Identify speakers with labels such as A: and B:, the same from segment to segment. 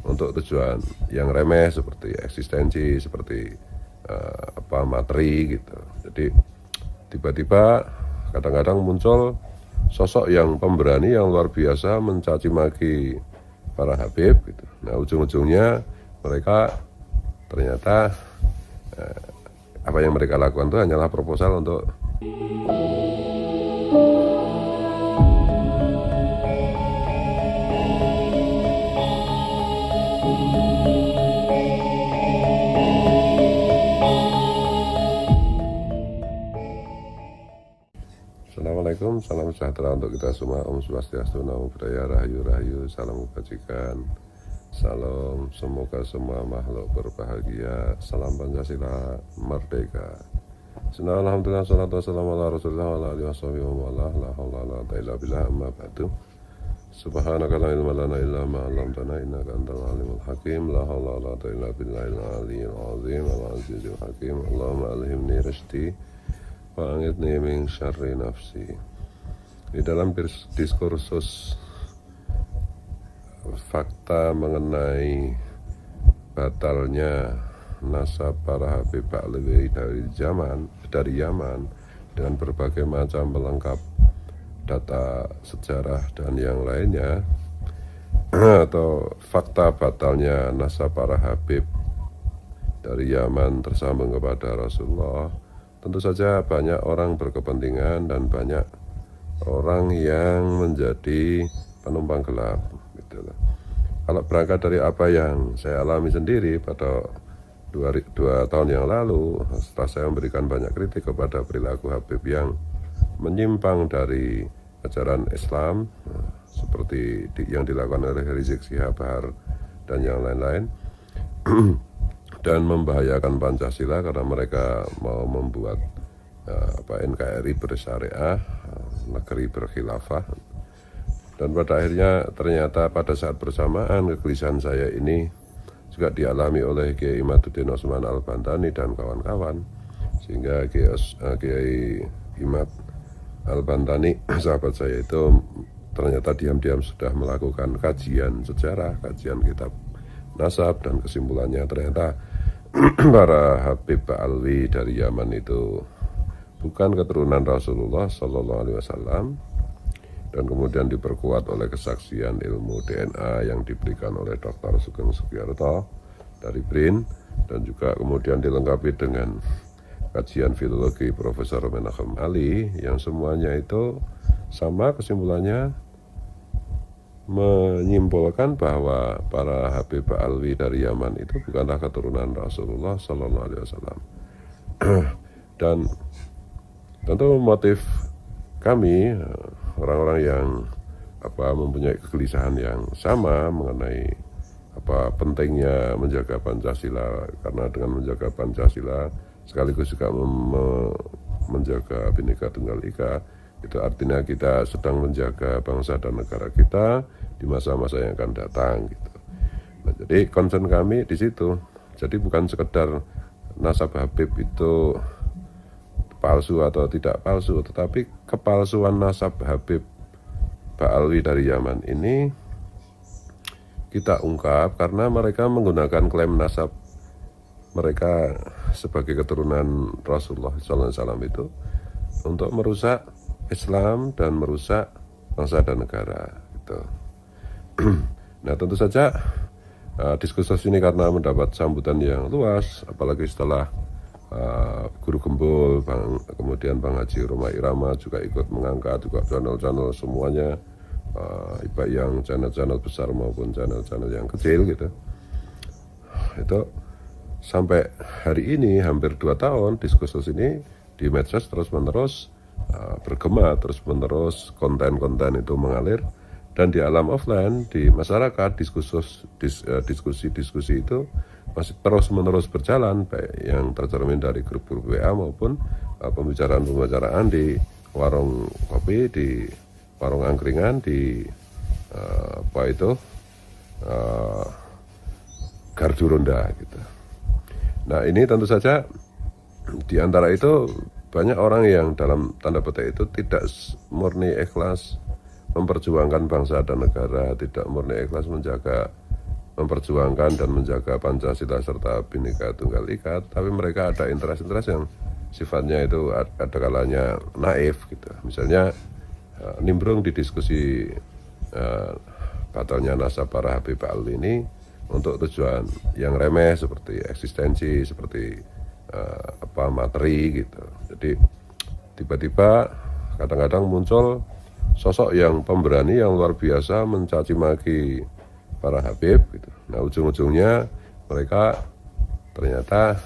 A: untuk tujuan yang remeh seperti eksistensi, seperti materi gitu. Jadi tiba-tiba kadang-kadang muncul sosok yang pemberani yang luar biasa mencaci maki para Habib gitu. Nah, ujung-ujungnya mereka ternyata apa yang mereka lakukan itu hanyalah proposal untuk Assalamualaikum, salam sejahtera untuk kita semua. Om Swastiastu, Namo Buddhaya, Rahayu Rahayu, salam kebajikan. Salam, semoga semua makhluk berbahagia. Salam Pancasila merdeka. Bismillah, alhamdulillah, salatu wassalamu ala rasulillah wa ala alihi wa sahbihi wa ala la hawla wa la quwwata illa billah, amma ba'du. Subhanaka la ilma lana illa ma 'allamtana innaka antal alimul hakim. La hawla wa la quwwata illa billahil aliyyil azim wal azizil hakim. Allahumma alhimni rasydi wa anqidhni min syarri nafsi. Di dalam diskursus fakta mengenai batalnya nasab para Habib Ba'alawi dari Yaman dengan berbagai macam pelengkap data sejarah dan yang lainnya, atau fakta batalnya nasab para Habib dari Yaman tersambung kepada Rasulullah, tentu saja banyak orang berkepentingan dan banyak orang yang menjadi penumpang gelap gitu loh. Kalau berangkat dari apa yang saya alami sendiri pada dua tahun yang lalu, setelah saya memberikan banyak kritik kepada perilaku Habib yang menyimpang dari ajaran Islam, seperti yang dilakukan oleh Rizik Syihab Bahar dan yang lain-lain, dan membahayakan Pancasila karena mereka mau membuat NKRI bersyariah, negeri berkhilafah. Dan pada akhirnya ternyata pada saat bersamaan kegelisahan saya ini juga dialami oleh Kiai Imaduddin Osman Al-Bantani dan kawan-kawan, sehingga Kiai Imad Al-Bantani, sahabat saya itu, ternyata diam-diam sudah melakukan kajian sejarah, kajian kitab nasab, dan kesimpulannya ternyata para Habib Ba'alawi dari Yaman itu bukan keturunan Rasulullah Shallallahu Alaihi Wasallam, dan kemudian diperkuat oleh kesaksian ilmu DNA yang diberikan oleh Dr. Sugeng Sugiarto dari BRIN, dan juga kemudian dilengkapi dengan kajian filologi Profesor Menachem Ali, yang semuanya itu sama kesimpulannya, menyimpulkan bahwa para Habib Ba'alawi dari Yaman itu bukanlah keturunan Rasulullah Sallallahu Alaihi Wasallam. Dan tentu motif kami, orang-orang yang mempunyai kegelisahan yang sama mengenai pentingnya menjaga Pancasila, karena dengan menjaga Pancasila sekaligus juga menjaga Bhinneka Tunggal Ika, itu artinya kita sedang menjaga bangsa dan negara kita di masa-masa yang akan datang gitu. Nah, jadi concern kami di situ. Jadi bukan sekedar nasab Habib itu palsu atau tidak palsu, tetapi kepalsuan nasab Habib Ba'alawi dari Yaman ini kita ungkap karena mereka menggunakan klaim nasab mereka sebagai keturunan Rasulullah SAW itu untuk merusak Islam dan merusak bangsa dan negara gitu. Nah, tentu saja diskursus ini karena mendapat sambutan yang luas, apalagi setelah Guru Gembul, kemudian Bang Haji Roma Irama juga ikut mengangkat, juga channel-channel semuanya, baik yang channel-channel besar maupun channel-channel yang kecil gitu. Itu sampai hari ini hampir 2 tahun diskursus ini di medsos terus-menerus bergema, terus-menerus konten-konten itu mengalir, dan di alam offline di masyarakat diskusi-diskusi itu masih terus-menerus berjalan, baik yang tercermin dari grup-grup WA maupun pembicaraan-pembicaraan di warung kopi, di warung angkringan, di gardu ronda gitu. Nah, ini tentu saja di antara itu banyak orang yang dalam tanda petik itu tidak murni ikhlas memperjuangkan bangsa dan negara, tidak murni ikhlas menjaga memperjuangkan dan menjaga Pancasila serta Bhinneka Tunggal Ika, tapi mereka ada interest-interest yang sifatnya itu ada kalanya naif gitu. Misalnya nimbrung di diskusi batalnya nasab para Habib Alwi ini untuk tujuan yang remeh seperti eksistensi, seperti materi gitu. Jadi tiba-tiba kadang-kadang muncul sosok yang pemberani yang luar biasa mencaci maki para Habib gitu. Nah, ujung-ujungnya mereka ternyata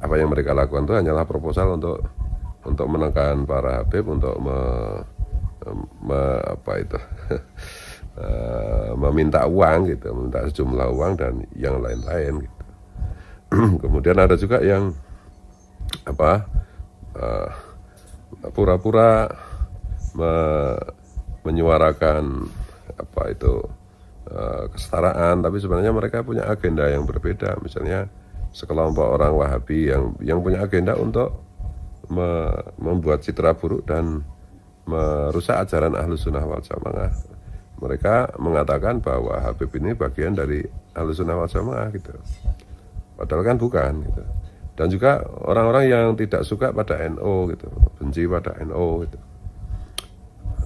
A: apa yang mereka lakukan itu hanyalah proposal untuk menekan para Habib untuk meminta uang gitu, meminta sejumlah uang dan yang lain-lain gitu. Kemudian ada juga yang pura-pura menyuarakan kesetaraan, tapi sebenarnya mereka punya agenda yang berbeda. Misalnya sekelompok orang Wahabi yang punya agenda untuk membuat citra buruk dan merusak ajaran Ahlus Sunnah wal Jamaah. Mereka mengatakan bahwa Habib ini bagian dari Ahlus Sunnah wal Jamaah gitu. Padahal kan bukan gitu. Dan juga orang-orang yang tidak suka pada NU gitu, benci pada NU gitu.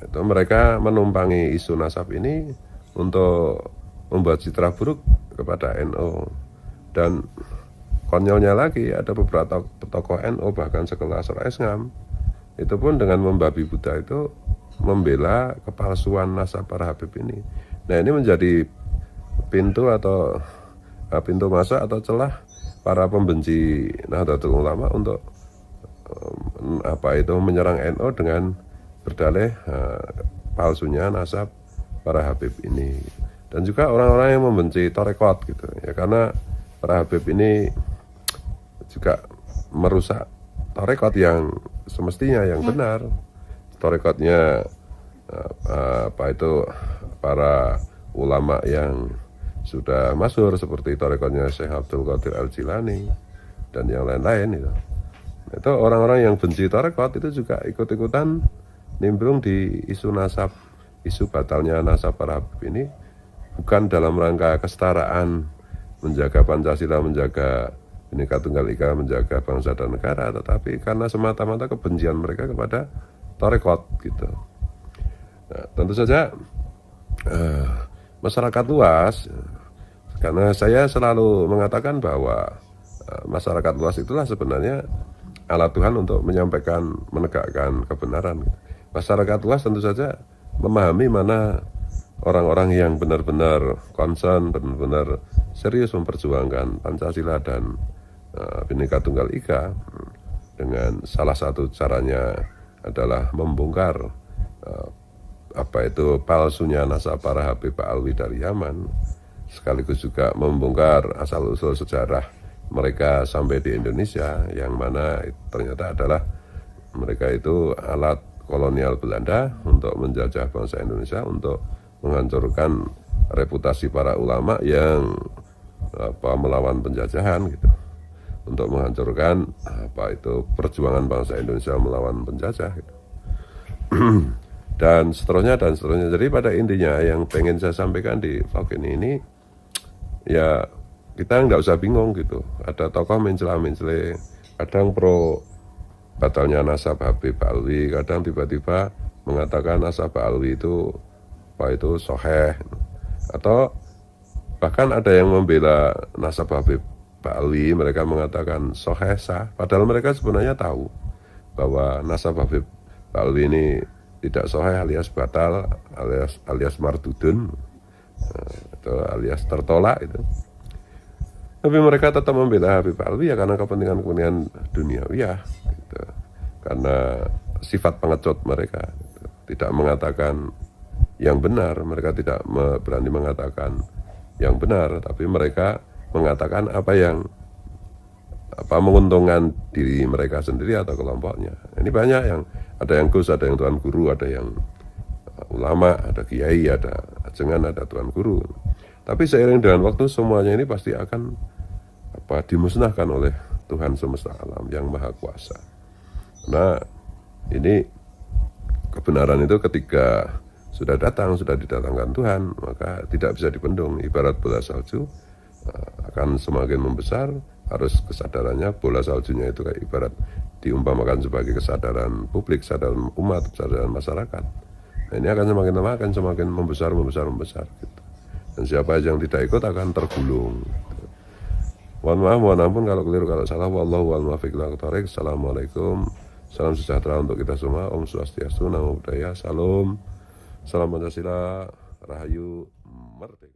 A: Itu mereka menumpangi isu nasab ini untuk membuat citra buruk kepada NU. Dan konyolnya lagi ada beberapa tokoh NU bahkan sekelas Rais Ngam itu pun dengan membabi buta itu membela kepalsuan nasab para Habib ini. Nah, ini menjadi pintu masuk atau celah para pembenci Nahdlatul Ulama untuk menyerang NU dengan berdalih palsunya nasab para Habib ini. Dan juga orang-orang yang membenci Tarekat gitu ya, karena para Habib ini juga merusak Tarekat yang semestinya yang benar. Tarekatnya para ulama yang sudah masyhur seperti tarekatnya Syekh Abdul Qadir Al-Jilani dan yang lain-lain itu. Itu orang-orang yang benci tarekat itu juga ikut-ikutan nimbrung di isu nasab, isu batalnya nasab para Habib ini, bukan dalam rangka kesetaraan, menjaga Pancasila, menjaga Bhinneka Tunggal Ika, menjaga bangsa dan negara, tetapi karena semata-mata kebencian mereka kepada tarekat gitu. Nah, tentu saja masyarakat luas, karena saya selalu mengatakan bahwa masyarakat luas itulah sebenarnya alat Tuhan untuk menyampaikan, menegakkan kebenaran. Masyarakat luas tentu saja memahami mana orang-orang yang benar-benar concern, benar-benar serius memperjuangkan Pancasila dan Bhinneka Tunggal Ika. Dengan salah satu caranya adalah membongkar palsunya nasab para Habib Alwi dari Yaman, sekaligus juga membongkar asal-usul sejarah mereka sampai di Indonesia, yang mana ternyata adalah mereka itu alat kolonial Belanda untuk menjajah bangsa Indonesia, untuk menghancurkan reputasi para ulama yang melawan penjajahan gitu, untuk menghancurkan perjuangan bangsa Indonesia melawan penjajah gitu. dan seterusnya. Jadi pada intinya yang pengen saya sampaikan di vlog ini ya, kita nggak usah bingung gitu. Ada tokoh mencela-mencela, kadang pro batalnya nasab Habib Alwi, kadang tiba-tiba mengatakan nasab Alwi itu soheh, atau bahkan ada yang membela nasab Habib Alwi, mereka mengatakan soheh sah, padahal mereka sebenarnya tahu bahwa nasab Habib Alwi ini tidak soheh, alias batal, alias mardudun, atau alias tertolak itu. Tapi mereka tetap membela Habib Alwi ya karena kepentingan duniawi ya gitu. Karena sifat pengecut mereka gitu. Tidak mengatakan yang benar, mereka tidak berani mengatakan yang benar, tapi mereka mengatakan apa yang menguntungkan diri mereka sendiri atau kelompoknya. Ini banyak yang, ada yang gus, ada yang tuan guru, ada yang ulama, ada kiai, ada ajengan, ada tuan guru. Tapi seiring dengan waktu semuanya ini pasti akan dimusnahkan oleh Tuhan semesta alam yang maha kuasa. Nah, ini kebenaran itu ketika sudah datang, sudah didatangkan Tuhan, maka tidak bisa dibendung. Ibarat bola salju akan semakin membesar, harus kesadarannya bola saljunya itu kayak ibarat diumpamakan sebagai kesadaran publik, kesadaran umat, kesadaran masyarakat. Nah, ini akan semakin lama akan semakin membesar gitu. Dan siapa yang tidak ikut akan tergulung. Gitu. Mohon maaf, mohon ampun kalau keliru, kalau salah. Wallahu a'lam bishawab. Assalamualaikum. Salam sejahtera untuk kita semua. Om Swastiastu, Namo Buddhaya. Salam. Salam Pancasila. Rahayu. Merdeka.